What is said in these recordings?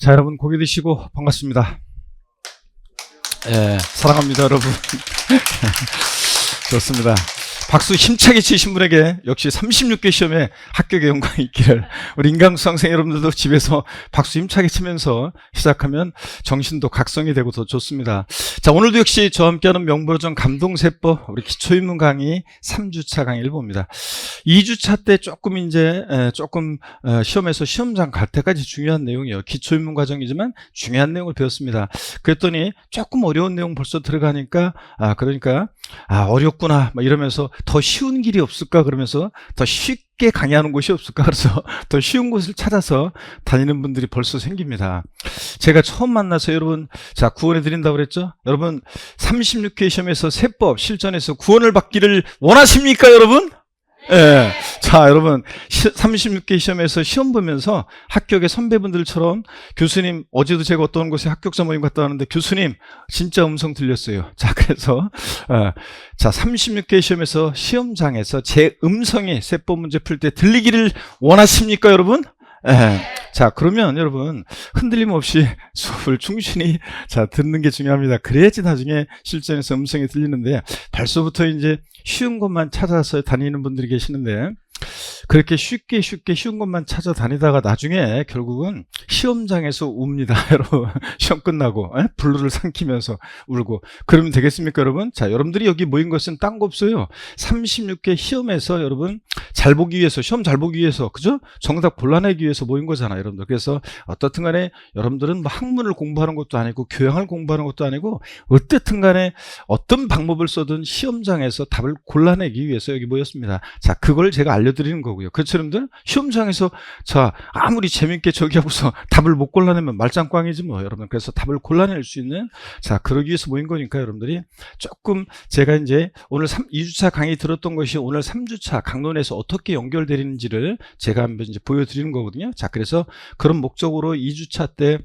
자, 여러분 고개 드시고 반갑습니다. 예, 사랑합니다, 여러분. 좋습니다. 박수 힘차게 치신 분에게 역시 36개 시험에 합격의 영광이 있기를. 우리 인강수강생 여러분들도 집에서 박수 힘차게 치면서 시작하면 정신도 각성이 되고 더 좋습니다. 자, 오늘도 역시 저와 함께하는 명불허전 감동세법 우리 기초입문 강의 3주차 강의를 봅니다. 2주차 때 조금 시험에서 시험장 갈 때까지 중요한 내용이에요. 기초입문 과정이지만 중요한 내용을 배웠습니다. 그랬더니 조금 어려운 내용 벌써 들어가니까 어렵구나 막 이러면서 더 쉬운 길이 없을까 그러면서 더 쉽게 강의하는 곳이 없을까 그래서 더 쉬운 곳을 찾아서 다니는 분들이 벌써 생깁니다. 제가 처음 만나서 여러분 자 구원해 드린다고 그랬죠? 여러분 36회 시험에서 세법 실전에서 구원을 받기를 원하십니까 여러분? 예. 자, 여러분 36개 시험에서 시험 보면서 합격의 선배분들처럼 교수님 어제도 제가 어떤 곳에 합격자 모임 갔다 왔는데 교수님 진짜 음성 들렸어요. 자, 그래서 자 36개 시험에서 시험장에서 제 음성이 세법 문제 풀 때 들리기를 원하십니까 여러분? 예. 자, 그러면 여러분 흔들림 없이 수업을 충실히 듣는 게 중요합니다. 그래야지 나중에 실전에서 음성이 들리는데 벌써부터 이제 쉬운 것만 찾아서 다니는 분들이 계시는데 그렇게 쉽게 쉬운 것만 찾아다니다가 나중에 결국은 시험장에서 웁니다. 여러분 시험 끝나고 블루를 삼키면서 울고 그러면 되겠습니까 여러분? 자, 여러분들이 여기 모인 것은 딴 거 없어요. 36개 시험에서 여러분 잘 보기 위해서 시험 잘 보기 위해서 그죠? 정답 골라내기 위해서 모인 거잖아요 여러분들. 그래서 어떻든 간에 여러분들은 뭐 학문을 공부하는 것도 아니고 교양을 공부하는 것도 아니고 어떻든 간에 어떤 방법을 써든 시험장에서 답을 골라내기 위해서 여기 모였습니다. 자, 그걸 제가 알려드리는 거고요. 그렇죠 여러분들? 시험장에서 자 아무리 재밌게 저기 하고서 답을 못 골라내면 말짱꽝이지 뭐 여러분. 그래서 답을 골라낼 수 있는 자 그러기 위해서 모인 거니까 여러분들이 조금 제가 이제 오늘 2주차 강의 들었던 것이 오늘 3주차 강론에서 어떻게 연결되는지를 제가 한번 이제 보여드리는 거거든요. 자, 그래서 그런 목적으로 2주차 때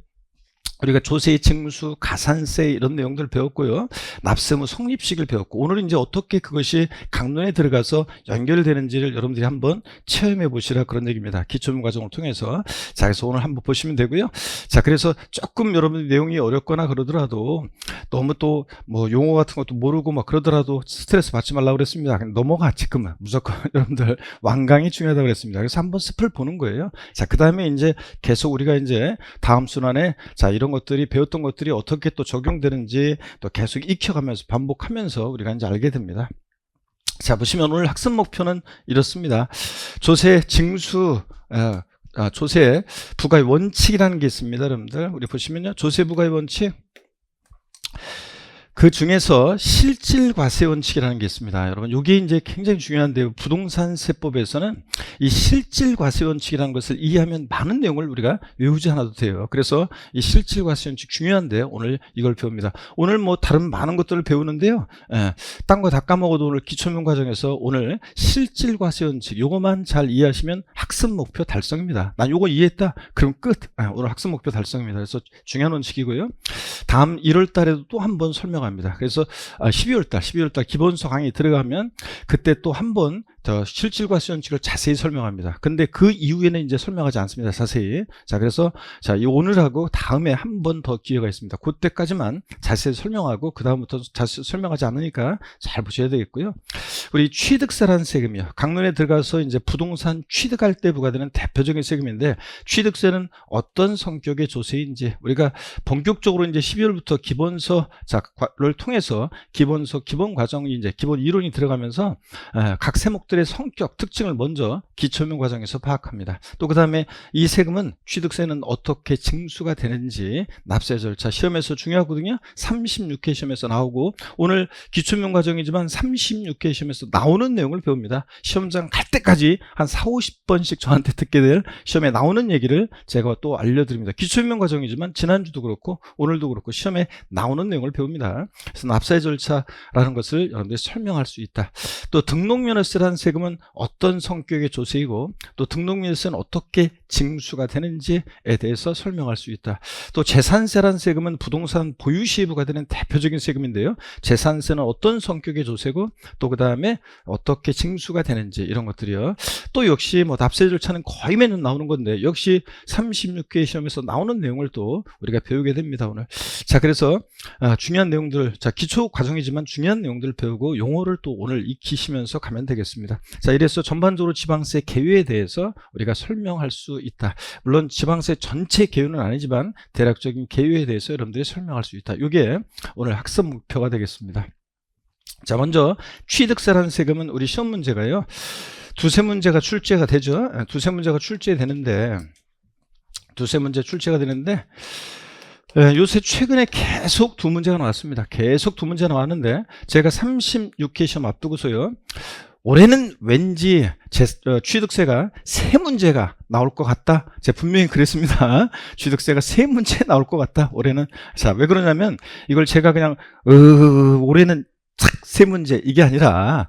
우리가 조세, 징수, 가산세 이런 내용들을 배웠고요. 납세무 성립식을 배웠고 오늘은 이제 어떻게 그것이 강론에 들어가서 연결되는지를 여러분들이 한번 체험해 보시라 그런 얘기입니다. 기초입문 과정을 통해서. 자, 그래서 오늘 한번 보시면 되고요. 자, 그래서 조금 여러분 내용이 어렵거나 그러더라도 너무 또 뭐 용어 같은 것도 모르고 막 그러더라도 스트레스 받지 말라고 그랬습니다. 넘어가 지금은 무조건 여러분들 완강이 중요하다고 그랬습니다. 그래서 한번 습을 보는 거예요. 자, 그 다음에 이제 계속 우리가 이제 다음 순환에 자 이런 것들이 배웠던 것들이 어떻게 또 적용되는지 또 계속 익혀가면서 반복하면서 우리가 이제 알게 됩니다. 자, 보시면 오늘 학습 목표는 이렇습니다. 조세 징수 조세 부과의 원칙이라는 게 있습니다. 여러분들 우리 보시면요 조세 부과의 원칙 그 중에서 실질과세 원칙이라는 게 있습니다. 여러분, 이게 이제 굉장히 중요한데요. 부동산 세법에서는 이 실질과세 원칙이라는 것을 이해하면 많은 내용을 우리가 외우지 않아도 돼요. 그래서 이 실질과세 원칙 중요한데 오늘 이걸 배웁니다. 오늘 뭐 다른 많은 것들을 배우는데요. 딴 거 다 까먹어도 오늘 기초입문 과정에서 오늘 실질과세 원칙 요거만 잘 이해하시면 학습 목표 달성입니다. 난 요거 이해했다. 그럼 끝. 오늘 학습 목표 달성입니다. 그래서 중요한 원칙이고요. 다음 1월 달에도 또 한 번 설명합니다. 그래서 12월 달 기본서 강의 들어가면 그때 또 한 번 더 실질과세 원칙을 자세히 설명합니다. 근데 그 이후에는 이제 설명하지 않습니다. 자세히. 자, 그래서 자, 이 오늘하고 다음에 한 번 더 기회가 있습니다. 그때까지만 자세히 설명하고 그 다음부터 자세히 설명하지 않으니까 잘 보셔야 되겠고요. 우리 취득세라는 세금이요. 강론에 들어가서 이제 부동산 취득할 때 부과되는 대표적인 세금인데 취득세는 어떤 성격의 조세인지 우리가 본격적으로 이제 12월부터 기본서를 통해서 기본서 기본 과정이 이제 기본 이론이 들어가면서 각 세목들의 성격 특징을 먼저 기초입문 과정에서 파악합니다. 또 그 다음에 이 세금은 취득세는 어떻게 징수가 되는지 납세 절차 시험에서 중요하거든요. 36회 시험에서 나오고 오늘 기초입문 과정이지만 36회 시험에서 나오는 내용을 배웁니다. 시험장 갈 때까지 한 40-50번씩 저한테 듣게 될 시험에 나오는 얘기를 제가 또 알려드립니다. 기초입문 과정이지만 지난주도 그렇고 오늘도 그렇고 시험에 나오는 내용을 배웁니다. 그래서 납세 절차라는 것을 여러분들이 설명할 수 있다. 또 등록면허세라는 세금은 어떤 성격의 조세이고 또 등록민세는 어떻게 징수가 되는지에 대해서 설명할 수 있다. 또 재산세란 세금은 부동산 보유 시에 부과되는 대표적인 세금인데요. 재산세는 어떤 성격의 조세고 또 그 다음에 어떻게 징수가 되는지 이런 것들이요. 또 역시 뭐 납세 절차는 거의 매년 나오는 건데 역시 36회 시험에서 나오는 내용을 또 우리가 배우게 됩니다, 오늘. 자, 그래서 중요한 내용들, 자, 기초 과정이지만 중요한 내용들을 배우고 용어를 또 오늘 익히시면서 가면 되겠습니다. 자, 이래서 전반적으로 지방세 개요에 대해서 우리가 설명할 수 있다. 물론 지방세 전체 개요는 아니지만 대략적인 개요에 대해서 여러분들이 설명할 수 있다. 이게 오늘 학습 목표가 되겠습니다. 자, 먼저 취득세라는 세금은 우리 시험 문제가요, 두세 문제가 출제가 되죠. 두세 문제가 출제되는데 요새 최근에 계속 두 문제가 나왔습니다. 계속 두 문제가 나왔는데 제가 36회 시험 앞두고서요, 올해는 왠지 취득세가 세 문제가 나올 것 같다. 제가 분명히 그랬습니다. 취득세가 세 문제 나올 것 같다, 올해는. 자, 왜 그러냐면 이걸 제가 그냥 올해는 세 문제 이게 아니라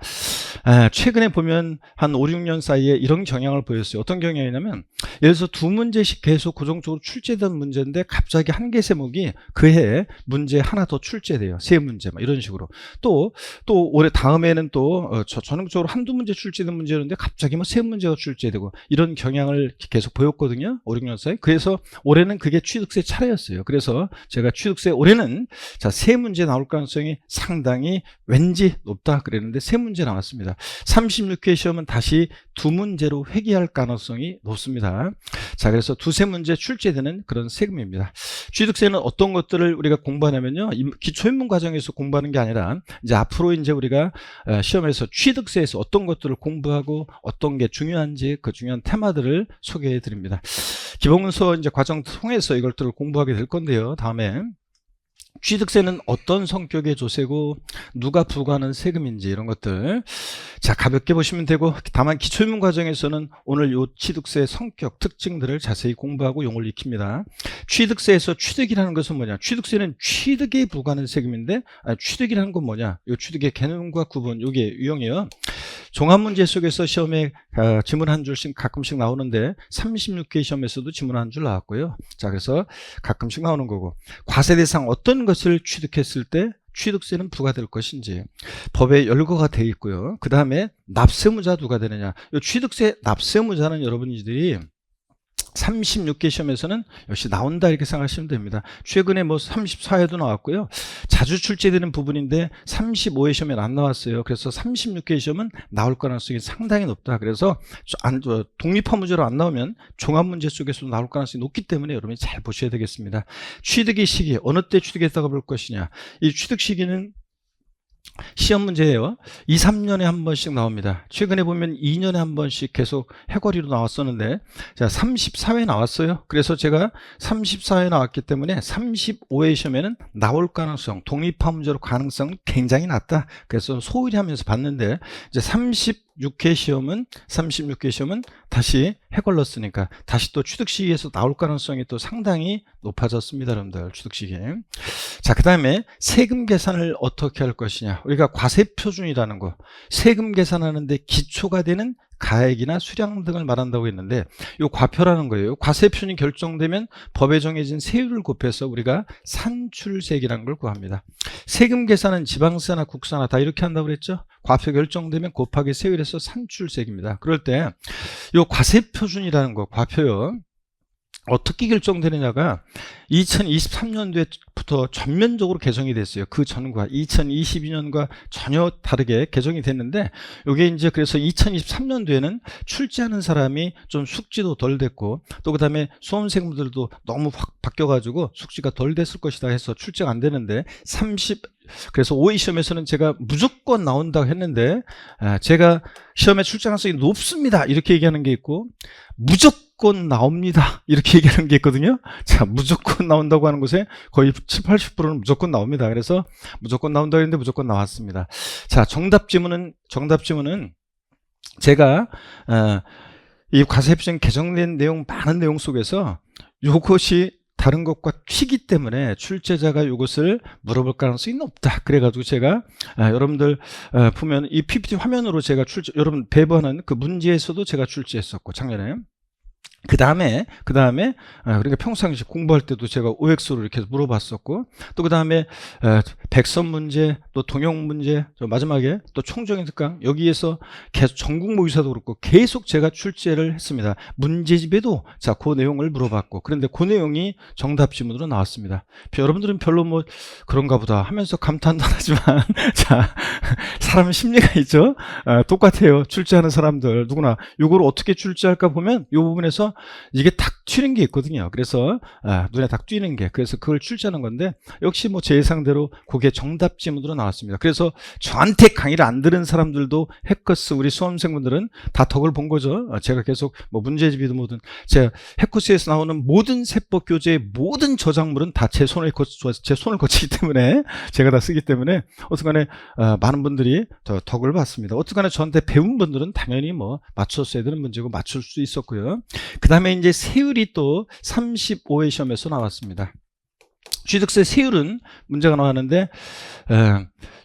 최근에 보면 한 5, 6년 사이에 이런 경향을 보였어요. 어떤 경향이냐면 예를 들어서 두 문제씩 계속 고정적으로 출제된 문제인데 갑자기 한 개 세목이 그 해에 문제 하나 더 출제돼요. 세 문제 막 이런 식으로. 또 올해 다음에는 또 전형적으로 한두 문제 출제된 문제였는데 갑자기 뭐 세 문제가 출제되고 이런 경향을 계속 보였거든요. 5, 6년 사이. 그래서 올해는 그게 취득세 차례였어요. 그래서 제가 취득세 올해는 자, 세 문제 나올 가능성이 상당히 왠지 높다 그랬는데 세 문제 나왔습니다. 36회 시험은 다시 두 문제로 회귀할 가능성이 높습니다. 자, 그래서 두세 문제 출제되는 그런 세금입니다. 취득세는 어떤 것들을 우리가 공부하냐면요, 기초인문 과정에서 공부하는 게 아니라 이제 앞으로 이제 우리가 시험에서 취득세에서 어떤 것들을 공부하고 어떤 게 중요한지 그 중요한 테마들을 소개해 드립니다. 기본서 이제 과정 통해서 이것들을 공부하게 될 건데요. 다음에 취득세는 어떤 성격의 조세고 누가 부과하는 세금인지 이런 것들 자, 가볍게 보시면 되고, 다만 기초인문 과정에서는 오늘 요 취득세의 성격 특징들을 자세히 공부하고 용어를 익힙니다. 취득세에서 취득이라는 것은 뭐냐, 취득세는 취득에 부과하는 세금인데 취득이라는 건 뭐냐, 요 취득의 개념과 구분, 요게 유형이에요. 종합문제 속에서 시험에 지문 한 줄씩 가끔씩 나오는데 36회 시험에서도 지문 한 줄 나왔고요. 자, 그래서 가끔씩 나오는 거고, 과세 대상 어떤 것을 취득했을 때 취득세는 부과될 것인지 법에 열거가 되어 있고요. 그 다음에 납세무자 누가 되느냐, 이 취득세 납세무자는 여러분들이 36개 시험에서는 역시 나온다 이렇게 생각하시면 됩니다. 최근에 뭐 34회도 나왔고요. 자주 출제되는 부분인데 35회 시험에 안 나왔어요. 그래서 36개 시험은 나올 가능성이 상당히 높다. 그래서 독립화 문제로 안 나오면 종합문제 쪽에서도 나올 가능성이 높기 때문에 여러분이 잘 보셔야 되겠습니다. 취득의 시기, 어느 때 취득했다가 볼 것이냐. 이 취득 시기는 시험 문제예요. 2, 3년에 한 번씩 나옵니다. 최근에 보면 2년에 한 번씩 계속 해거리로 나왔었는데, 자, 34회 나왔어요. 그래서 제가 34회 나왔기 때문에 35회 시험에는 나올 가능성, 독립화 문제로 가능성은 굉장히 낮다. 그래서 소홀히 하면서 봤는데, 이제 36회 시험은 다시 해걸렀으니까 다시 또 취득 시기에서 나올 가능성이 또 상당히 높아졌습니다, 여러분들. 취득 시기. 자, 그 다음에 세금 계산을 어떻게 할 것이냐. 우리가 과세표준이라는 거, 세금 계산하는데 기초가 되는 가액이나 수량 등을 말한다고 했는데, 이 과표라는 거예요. 과세표준이 결정되면 법에 정해진 세율을 곱해서 우리가 산출세액이라는 걸 구합니다. 세금 계산은 지방세나 국세나 다 이렇게 한다고 그랬죠. 과표 결정되면 곱하기 세율에서 산출세액입니다. 그럴 때 이 과세표준이라는 거, 과표요, 어떻게 결정되느냐가 2023년도부터 전면적으로 개정이 됐어요. 그 전과 2022년과 전혀 다르게 개정이 됐는데, 이게 이제 그래서 2023년도에는 출제하는 사람이 좀 숙지도 덜 됐고, 또 그다음에 수험생들도 너무 확 바뀌어가지고 숙지가 덜 됐을 것이다 해서 출제가 안 되는데, 그래서 5회 시험에서는 제가 무조건 나온다고 했는데, 제가 시험에 출제 가능성이 높습니다 이렇게 얘기하는 게 있고, 무조건 나옵니다 이렇게 얘기하는 게 있거든요. 자, 무조건 나온다고 하는 곳에 거의 7, 80%는 무조건 나옵니다. 그래서 무조건 나온다고 했는데 무조건 나왔습니다. 자, 정답 지문은 제가 이 과세표준 개정된 내용, 많은 내용 속에서 요것이 다른 것과 튀기 때문에 출제자가 이것을 물어볼 가능성이 높다. 그래가지고 제가 여러분들 보면 이 PPT 화면으로 제가 여러분 배부하는 그 문제에서도 제가 출제했었고 작년에. 그 다음에 그러니까 평상시 공부할 때도 제가 OX로 이렇게 물어봤었고, 또 그 다음에 백선 문제, 또 동영 문제, 마지막에 또 총정의 특강, 여기에서 계속 전국 모의사도 그렇고 계속 제가 출제를 했습니다. 문제집에도 자, 그 내용을 물어봤고, 그런데 그 내용이 정답 지문으로 나왔습니다. 여러분들은 별로 뭐 그런가 보다 하면서 감탄도 하지만 자, 사람 심리가 있죠. 똑같아요. 출제하는 사람들 누구나 이걸 어떻게 출제할까 보면 이 부분에서 이게 탁 튀는 게 있거든요. 그래서 눈에 탁 띄는 게, 그래서 그걸 출제하는 건데, 역시 뭐 제 예상대로 그게 정답 지문으로 나왔습니다. 그래서 저한테 강의를 안 들은 사람들도 해커스 우리 수험생분들은 다 덕을 본 거죠. 제가 계속 뭐 문제집이든 뭐든 제가 해커스에서 나오는 모든 세법 교재의 모든 저작물은 다 제 손을 거치기 때문에, 제가 다 쓰기 때문에 어쨌간에 많은 분들이 덕을 봤습니다. 어쨌간에 저한테 배운 분들은 당연히 뭐 맞췄어야 되는 문제고 맞출 수 있었고요. 그 다음에 이제 세율이 또 35회 시험에서 나왔습니다. 취득세 세율은 문제가 나왔는데,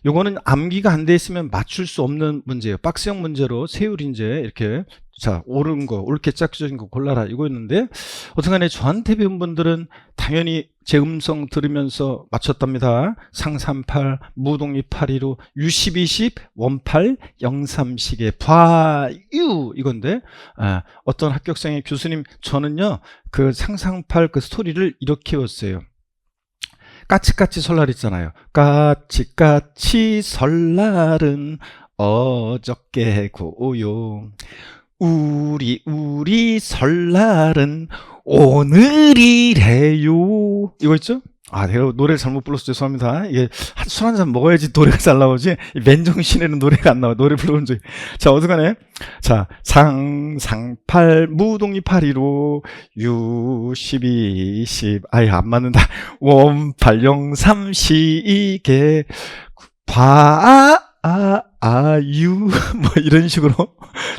요거는 암기가 안 돼 있으면 맞출 수 없는 문제예요. 박스형 문제로 세율이 이제 이렇게, 자, 옳은 거, 옳게 짝져진 거 골라라 이거였는데, 어쨌간에 저한테 배운 분들은 당연히 제 음성 들으면서 맞췄답니다. 상38, 무독립 815, U1020, 원팔, 03식의 봐유 이건데, 어떤 합격생의 교수님, 저는요 그 상상팔 그 스토리를 이렇게 외웠어요. 까치까치 설날 있잖아요. 까치까치 설날은 어저께고요. 우리 설날은 오늘이래요. 이거 있죠? 내가 노래를 잘못 불러서 죄송합니다. 이게 술 한잔 먹어야지 노래가 잘 나오지. 맨정신에는 노래가 안 나와. 노래 불러본 적이. 자, 어떡하네. 자, 상팔, 무독립 815, U1210. 안 맞는다. 원팔, 03시계, 뭐 이런 식으로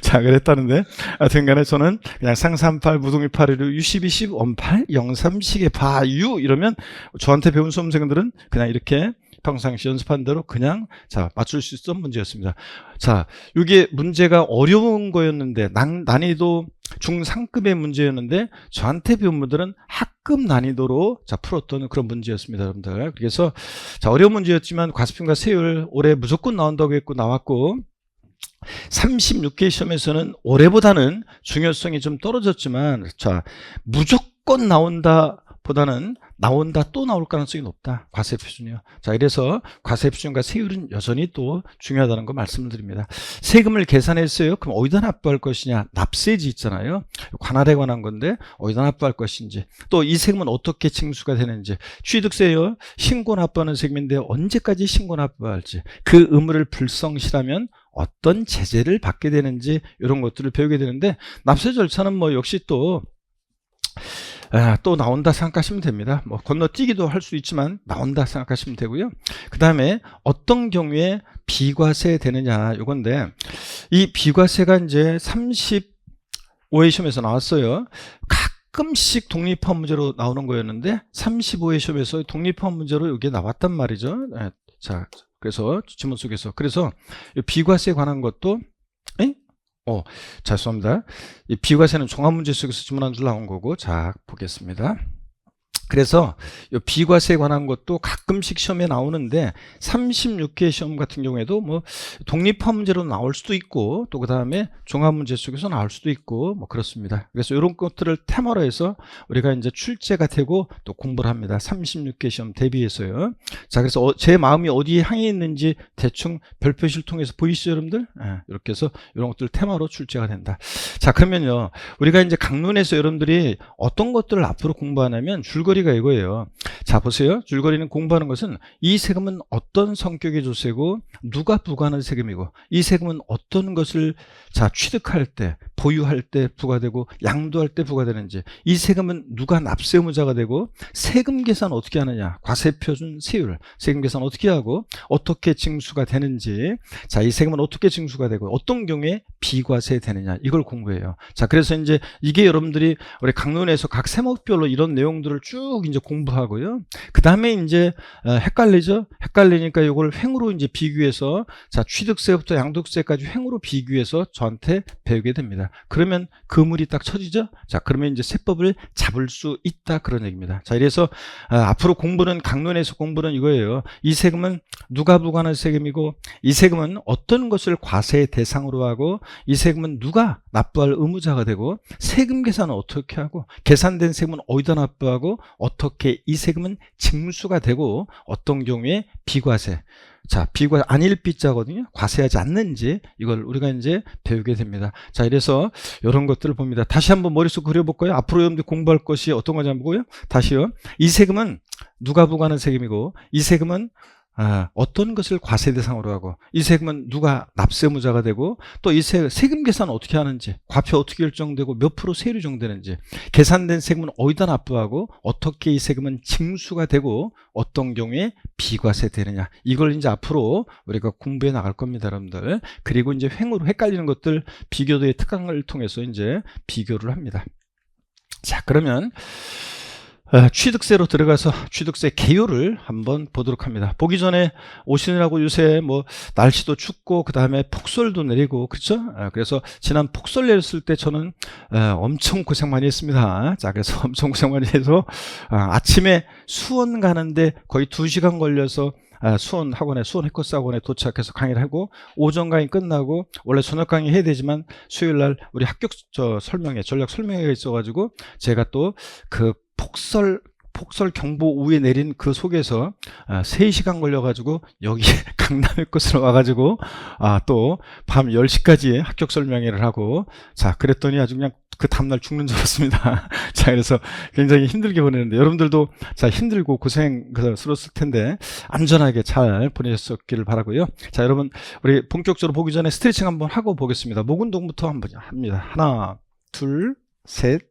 자, 그랬다는데, 하여튼 간에 저는 그냥 상38, 무독립 815, U1210, 원팔, 03식의 봐유 이러면 저한테 배운 수험생들은 그냥 이렇게 평상시 연습한 대로 그냥 자, 맞출 수 있었던 문제였습니다. 자, 이게 문제가 어려운 거였는데, 난이도 중상급의 문제였는데, 저한테 배운 분들은 학급 난이도로 자, 풀었던 그런 문제였습니다, 여러분들. 그래서 자, 어려운 문제였지만 과세표현과 세율 올해 무조건 나온다고 했고 나왔고, 36개 시험에서는 올해보다는 중요성이 좀 떨어졌지만, 자, 무조건 나온다 보다는 나온다, 또 나올 가능성이 높다. 과세표준이요. 자, 이래서 과세표준과 세율은 여전히 또 중요하다는 거 말씀드립니다. 세금을 계산했어요. 그럼 어디다 납부할 것이냐? 납세지 있잖아요. 관할에 관한 건데 어디다 납부할 것인지, 또 이 세금은 어떻게 징수가 되는지, 취득세요. 신고 납부하는 세금인데 언제까지 신고 납부할지, 그 의무를 불성실하면 어떤 제재를 받게 되는지, 이런 것들을 배우게 되는데, 납세 절차는 뭐 역시 또 나온다 생각하시면 됩니다. 뭐 건너뛰기도 할 수 있지만 나온다 생각하시면 되고요. 그 다음에 어떤 경우에 비과세 되느냐, 이건데, 이 비과세가 이제 35회 시험에서 나왔어요. 가끔씩 독립한 문제로 나오는 거였는데 35회 시험에서 독립한 문제로 이게 나왔단 말이죠. 자, 그래서 지문 속에서, 그래서 비과세에 관한 것도 죄송합니다. 이 비과세는 종합문제 속에서 지문한 줄 나온 거고, 자, 보겠습니다. 그래서 이 비과세에 관한 것도 가끔씩 시험에 나오는데, 36개 시험 같은 경우에도 뭐 독립화 문제로 나올 수도 있고, 또 그 다음에 종합문제 속에서 나올 수도 있고, 뭐 그렇습니다. 그래서 이런 것들을 테마로 해서 우리가 이제 출제가 되고 또 공부를 합니다. 36개 시험 대비해서요. 자, 그래서 제 마음이 어디에 향해 있는지 대충 별표시를 통해서 보이시죠, 여러분들? 이렇게 해서 이런 것들 테마로 출제가 된다. 자, 그러면요, 우리가 이제 강론에서 여러분들이 어떤 것들을 앞으로 공부하냐면, 줄거리가 이거예요. 자, 보세요. 줄거리는 공부하는 것은 이 세금은 어떤 성격의 조세고 누가 부과하는 세금이고, 이 세금은 어떤 것을 자, 취득할 때, 보유할 때 부과되고 양도할 때 부과되는지, 이 세금은 누가 납세 의무자가 되고, 세금 계산 어떻게 하느냐, 과세표준 세율, 세금 계산 어떻게 하고 어떻게 징수가 되는지, 자, 이 세금은 어떻게 징수가 되고 어떤 경우에 비과세 되느냐, 이걸 공부해요. 자, 그래서 이제 이게 여러분들이 우리 강론에서 각 세목별로 이런 내용들을 쭉 쭉 이제 공부하고요. 그 다음에 이제 헷갈리죠? 헷갈리니까 이걸 횡으로 이제 비교해서 자, 취득세부터 양도세까지 횡으로 비교해서 저한테 배우게 됩니다. 그러면 그물이 딱 쳐지죠? 자, 그러면 이제 세법을 잡을 수 있다 그런 얘기입니다. 자, 이래서 앞으로 공부는 강론에서 공부는 이거예요. 이 세금은 누가 부과하는 세금이고 이 세금은 어떤 것을 과세의 대상으로 하고 이 세금은 누가 납부할 의무자가 되고 세금 계산은 어떻게 하고 계산된 세금은 어디다 납부하고 어떻게 이 세금은 징수가 되고 어떤 경우에 비과세 자, 비과 안일 비자거든요. 과세하지 않는지 이걸 우리가 이제 배우게 됩니다. 자, 이래서 이런 것들을 봅니다. 다시 한번 머릿속 그려볼까요? 앞으로 여러분들 공부할 것이 어떤 건지 한번 보고요. 다시요. 이 세금은 누가 부과하는 세금이고 이 세금은 어떤 것을 과세 대상으로 하고 이 세금은 누가 납세 의무자가 되고 또 이 세금 계산은 어떻게 하는지 과표 어떻게 결정되고 몇 프로 세율이 정되는지 계산된 세금은 어디다 납부하고 어떻게 이 세금은 징수가 되고 어떤 경우에 비과세 되느냐 이걸 이제 앞으로 우리가 공부해 나갈 겁니다 여러분들. 그리고 이제 횡으로 헷갈리는 것들 비교도의 특강을 통해서 이제 비교를 합니다. 자, 그러면 취득세로 들어가서 취득세 개요를 한번 보도록 합니다. 보기 전에 오시느라고 요새 뭐 날씨도 춥고 그 다음에 폭설도 내리고 그렇죠? 그래서 지난 폭설 내렸을 때 저는 엄청 고생 많이 했습니다. 자, 그래서 엄청 고생 많이 해서 아침에 수원 가는데 거의 2시간 걸려서 수원 학원에 수원 해커스 학원에 도착해서 강의를 하고 오전 강의 끝나고 원래 저녁 강의 해야 되지만 수요일날 우리 합격 설명회 전략 설명회가 있어가지고 제가 또 그 폭설 경보 우에 내린 그 속에서 3시간 걸려가지고 여기 강남의 곳으로 와가지고 또 밤 10시까지 합격 설명회를 하고 자, 그랬더니 아주 그냥 그 다음날 죽는 줄 알았습니다. 자, 그래서 굉장히 힘들게 보내는데 여러분들도 자, 힘들고 고생스러웠을 텐데 안전하게 잘 보내셨기를 바라고요. 자, 여러분 우리 본격적으로 보기 전에 스트레칭 한번 하고 보겠습니다. 목 운동부터 한번 합니다. 하나, 둘, 셋,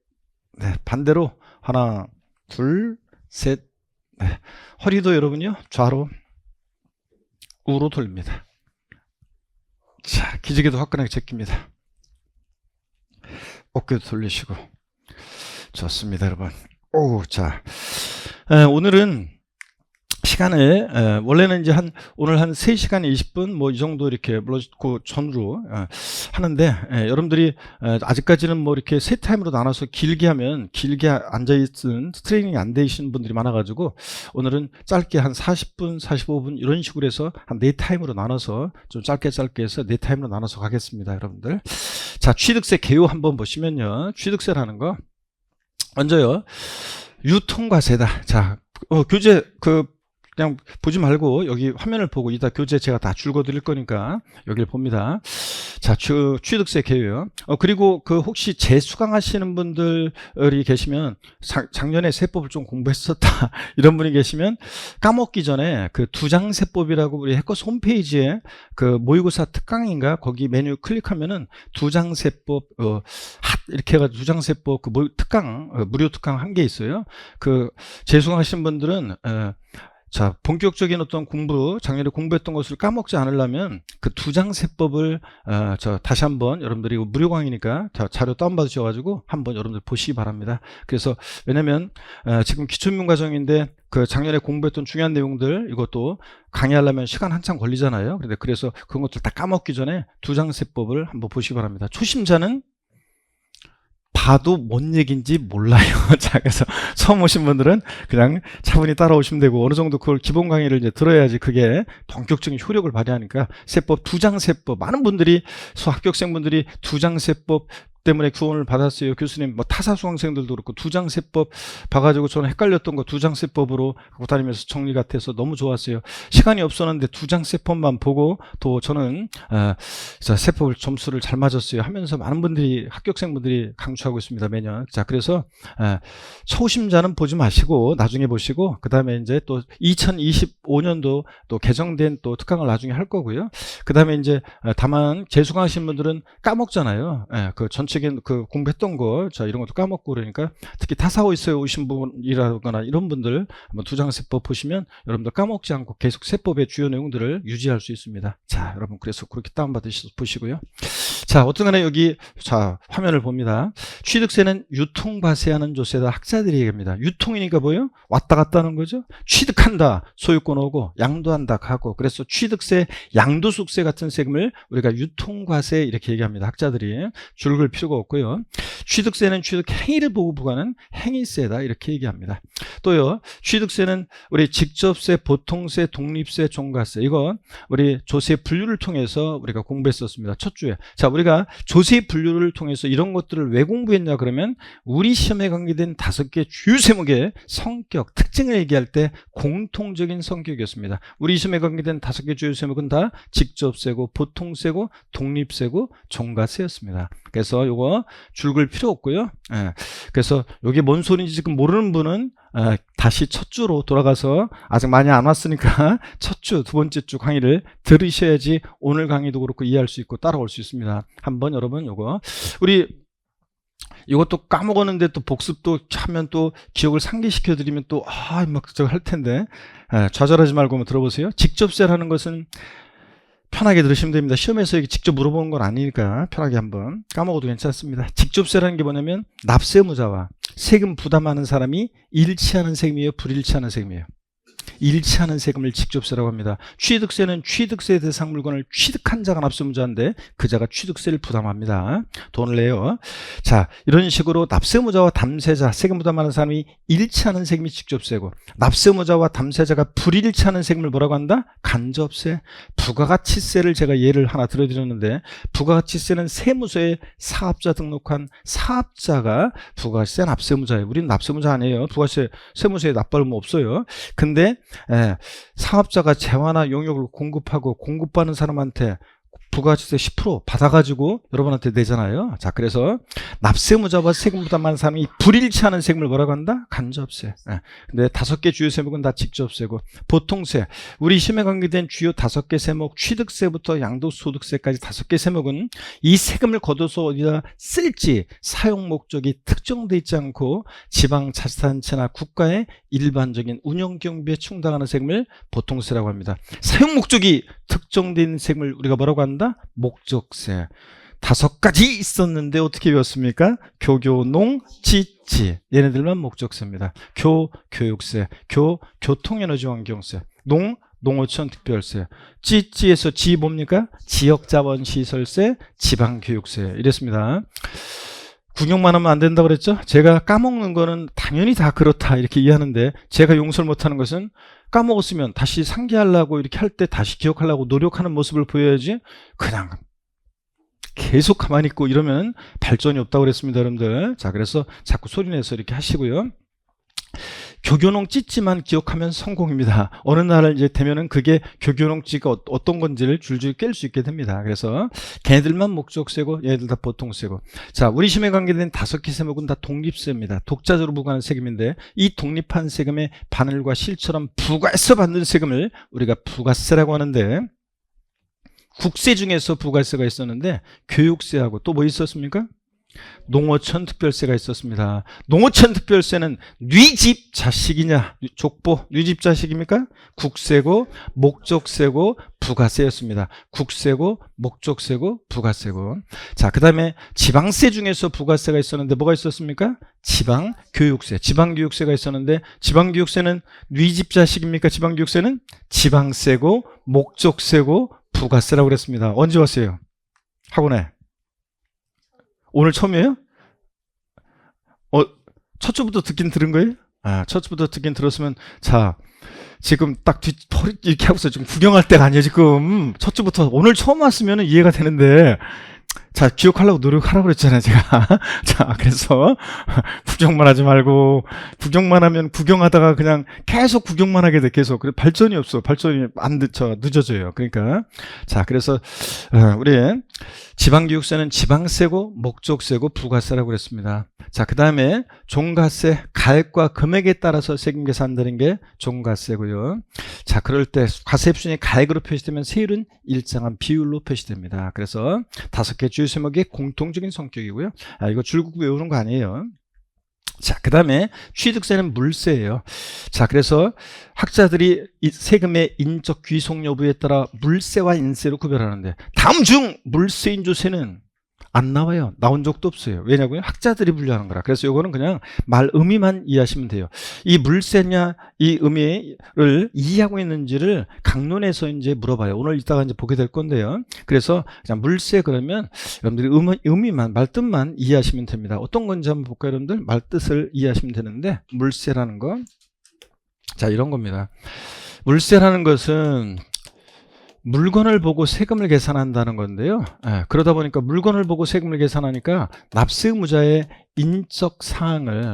네, 반대로 하나, 둘, 셋, 네. 허리도 여러분요 좌로 우로 돌립니다. 자, 기지개도 화끈하게 제낍니다. 어깨도 돌리시고 좋습니다 여러분. 자, 오늘은 시간을 원래는 이제 오늘 한 3시간 20분 뭐 이 정도 이렇게 그 전후로 하는데 여러분들이 아직까지는 뭐 이렇게 세 타임으로 나눠서 길게 하면 길게 앉아있은 트레이닝이 안 되시는 분들이 많아가지고 오늘은 짧게 한 40분 45분 이런 식으로 해서 한 4타임으로 나눠서 좀 짧게 해서 4타임으로 나눠서 가겠습니다 여러분들. 자, 취득세 개요 한번 보시면요, 취득세라는 거 먼저요 유통과세다. 자, 교재 그냥 보지 말고 여기 화면을 보고 이따 교재 제가 다 줄거드릴 거니까 여기를 봅니다. 자, 취득세 개요요. 그리고 혹시 재수강하시는 분들이 계시면 작년에 세법을 좀 공부했었다 이런 분이 계시면 까먹기 전에 그 두장세법이라고 우리 해커스 홈페이지에 그 모의고사 특강인가 거기 메뉴 클릭하면은 두장세법 이렇게 해가지고 두장세법 특강 무료 특강 한 개 있어요. 재수강하신 분들은 자, 본격적인 어떤 작년에 공부했던 것을 까먹지 않으려면 그 두장세법을 다시 한번 여러분들이 이거 무료 강의니까 자료 다운받으셔가지고 한번 여러분들 보시기 바랍니다. 그래서 왜냐면 지금 기초민문 과정인데 그 작년에 공부했던 중요한 내용들 이것도 강의하려면 시간 한참 걸리잖아요. 그래서 그런 것들 다 까먹기 전에 두장세법을 한번 보시기 바랍니다. 초심자는 봐도 뭔 얘기인지 몰라요. 자, 그래서 처음 오신 분들은 그냥 차분히 따라오시면 되고 어느 정도 그걸 기본 강의를 이제 들어야지 그게 본격적인 효력을 발휘하니까 세법 두장세법 많은 분들이 합격생분들이 두장세법 때문에 구원을 받았어요. 교수님, 뭐 타사수강생들도 그렇고 두장세법 봐가지고 저는 헷갈렸던 거 두장세법으로 갖고 다니면서 정리가 돼서 너무 좋았어요. 시간이 없었는데 두장세법만 보고 또 저는 세법을 점수를 잘 맞았어요 하면서 많은 분들이 합격생분들이 강추하고 있습니다 매년. 자, 그래서 초심자는 보지 마시고 나중에 보시고 그 다음에 이제 또 2025년도 또 개정된 또 특강을 나중에 할 거고요. 그 다음에 이제 다만 재수강하신 분들은 까먹잖아요. 그 전체 저기 그 공부했던 거, 자, 이런 것도 까먹고 그러니까 특히 타사오이스에 오신 분이라거나 이런 분들 한번 두장세법 보시면 여러분들 까먹지 않고 계속 세법의 주요 내용들을 유지할 수 있습니다. 자, 여러분 그래서 그렇게 다운받으셔서 보시고요. 자, 어떤 간에 여기 자, 화면을 봅니다. 취득세는 유통과세하는 조세다. 학자들이 얘기합니다. 유통이니까 뭐예요? 왔다 갔다 하는 거죠. 취득한다. 소유권 오고 양도한다. 가고. 그래서 취득세, 양도소득세 같은 세금을 우리가 유통과세 이렇게 얘기합니다. 학자들이 줄 글 필요가 없고요. 취득세는 취득 행위를 보고 부과하는 행위세다. 이렇게 얘기합니다. 또요. 취득세는 우리 직접세, 보통세, 독립세, 종가세. 이거 우리 조세 분류를 통해서 우리가 공부했었습니다. 첫 주에. 자, 우리가 조세 분류를 통해서 이런 것들을 왜 공부했냐 그러면 우리 시험에 관계된 5개 주요 세목의 성격, 특징을 얘기할 때 공통적인 성격이었습니다. 우리 시험에 관계된 5개 주요 세목은 다 직접세고 보통세고 독립세고 종가세였습니다. 그래서 요거 줄글 필요 없고요. 그래서 이게 뭔 소리인지 지금 모르는 분은 다시 첫 주로 돌아가서 아직 많이 안 왔으니까 첫 주, 두 번째 주 강의를 들으셔야지 오늘 강의도 그렇고 이해할 수 있고 따라올 수 있습니다. 한번 여러분 요거 우리 이것도 까먹었는데 또 복습도 하면 또 기억을 상기시켜 드리면 또 막 저거 할 텐데 좌절하지 말고 한번 들어보세요. 직접세라는 것은 편하게 들으시면 됩니다. 시험에서 직접 물어보는 건 아니니까 편하게 한번 까먹어도 괜찮습니다. 직접세라는 게 뭐냐면 납세무자와 세금 부담하는 사람이 일치하는 세금이에요, 불일치하는 세금이에요? 일치하는 세금을 직접세라고 합니다. 취득세는 취득세 대상 물건을 취득한 자가 납세무자인데 그 자가 취득세를 부담합니다. 돈을 내요. 자, 이런 식으로 납세무자와 담세자, 세금 부담하는 사람이 일치하는 세금이 직접세고 납세무자와 담세자가 불일치하는 세금을 뭐라고 한다? 간접세. 부가가치세를 제가 예를 하나 들어드렸는데 부가가치세는 세무서에 사업자 등록한 사업자가 부가가치세 납세무자예요. 우리는 납세무자 아니에요. 부가세 세무서에 납부할 뭐 없어요. 근데 사업자가 재화나 용역을 공급하고 공급받는 사람한테 부가가치세 10% 받아가지고 여러분한테 내잖아요. 자, 그래서 납세무자와 세금 부담하는 사람이 불일치하는 세금을 뭐라고 한다? 간접세. 근데 5개 주요 세목은 다 직접세고 보통세. 우리 시험에 관계된 주요 5개 세목 취득세부터 양도소득세까지 5개 세목은 이 세금을 걷어서 어디다 쓸지 사용 목적이 특정되어 있지 않고 지방자치단체나 국가의 일반적인 운영 경비에 충당하는 세금을 보통세라고 합니다. 사용 목적이 특정된 세금을 우리가 뭐라고 한다? 목적세. 5가지 있었는데 어떻게 배웠습니까? 교교, 농, 지치. 얘네들만 목적세입니다. 교육세, 교통에너지환경세, 농어촌 특별세, 지치에서 지 뭡니까? 지역자본시설세, 지방교육세. 이랬습니다. 구경만 하면 안 된다고 그랬죠? 제가 까먹는 거는 당연히 다 그렇다 이렇게 이해하는데 제가 용서를 못하는 것은 까먹었으면 다시 상기하려고 이렇게 할 때 다시 기억하려고 노력하는 모습을 보여야지 그냥 계속 가만히 있고 이러면 발전이 없다고 그랬습니다, 여러분들. 자, 그래서 자꾸 소리내서 이렇게 하시고요. 교교농 찌찌만 기억하면 성공입니다. 어느 날 이제 되면은 그게 교교농 찌가 어떤 건지를 줄줄 깰 수 있게 됩니다. 그래서 걔네들만 목적세고 얘네들 다 보통세고. 자, 우리 시험에 관계된 5개 세목은 다 독립세입니다. 독자적으로 부과하는 세금인데 이 독립한 세금의 바늘과 실처럼 부과해서 받는 세금을 우리가 부가세라고 하는데 국세 중에서 부가세가 있었는데 교육세하고 또 뭐 있었습니까? 농어촌 특별세가 있었습니다. 농어촌 특별세는 뉘집 자식이냐 족보 뉘집 자식입니까? 국세고 목적세고 부가세였습니다. 국세고 목적세고 부가세고. 자, 그 다음에 지방세 중에서 부가세가 있었는데 뭐가 있었습니까? 지방교육세. 지방교육세가 있었는데 지방교육세는 뉘집 자식입니까? 지방교육세는 지방세고 목적세고 부가세라고 그랬습니다. 언제 왔어요? 학원에? 오늘 처음이에요? 첫 주부터 듣긴 들은 거예요? 첫 주부터 듣긴 들었으면, 자, 지금 딱 허리 이렇게 하고서 지금 구경할 때가 아니에요, 지금. 첫 주부터. 오늘 처음 왔으면 이해가 되는데, 자, 기억하려고 노력하라고 그랬잖아요, 제가. 자, 그래서 구경만 하지 말고, 구경만 하면 구경하다가 그냥 계속 구경만 하게 돼, 계속. 그래, 발전이 없어. 발전이 늦어져요. 그러니까. 자, 그래서, 우리 지방교육세는 지방세고, 목적세고, 부가세라고 그랬습니다. 자, 그 다음에 종가세, 가액과 금액에 따라서 세금 계산되는 게 종가세고요. 자, 그럴 때 과세입순이 가액으로 표시되면 세율은 일정한 비율로 표시됩니다. 그래서 5개 주요 주요 세목의 공통적인 성격이고요. 이거 줄곧 외우는 거 아니에요. 자, 그 다음에 취득세는 물세예요. 자, 그래서 학자들이 이 세금의 인적 귀속 여부에 따라 물세와 인세로 구별하는데 다음 중 물세인조세는 안 나와요. 나온 적도 없어요. 왜냐고요? 학자들이 분류하는 거라. 그래서 요거는 그냥 말 의미만 이해하시면 돼요. 이 물세냐 이 의미를 이해하고 있는지를 강론에서 이제 물어봐요. 오늘 이따가 이제 보게 될 건데요. 그래서 그냥 물세 그러면 여러분들이 의미만 말뜻만 이해하시면 됩니다. 어떤 건지 한번 볼까요, 여러분들? 말뜻을 이해하시면 되는데 물세라는 거, 자 이런 겁니다. 물세라는 것은 물건을 보고 세금을 계산한다는 건데요. 그러다 보니까 물건을 보고 세금을 계산하니까 납세 의무자의 인적 사항을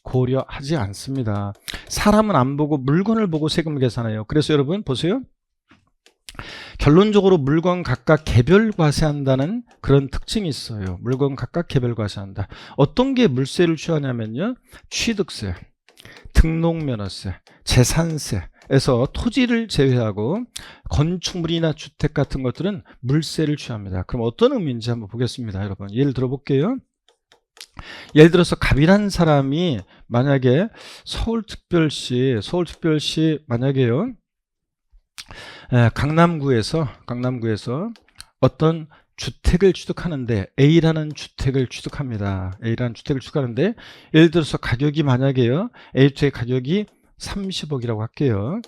고려하지 않습니다. 사람은 안 보고 물건을 보고 세금을 계산해요. 그래서 여러분 보세요. 결론적으로 물건 각각 개별 과세한다는 그런 특징이 있어요. 물건 각각 개별 과세한다. 어떤 게 물세를 취하냐면요. 취득세, 등록면허세, 재산세에서 토지를 제외하고 건축물이나 주택 같은 것들은 물세를 취합니다. 그럼 어떤 의미인지 한번 보겠습니다. 여러분 예를 들어 볼게요. 예를 들어서 갑이라는 사람이 만약에 서울특별시 만약에요 강남구에서 어떤 주택을 취득하는데 A라는 주택을 취득합니다. A라는 주택을 취득하는데 예를 들어서 가격이 만약에요 A주택의 가격이 30억이라고 할게요.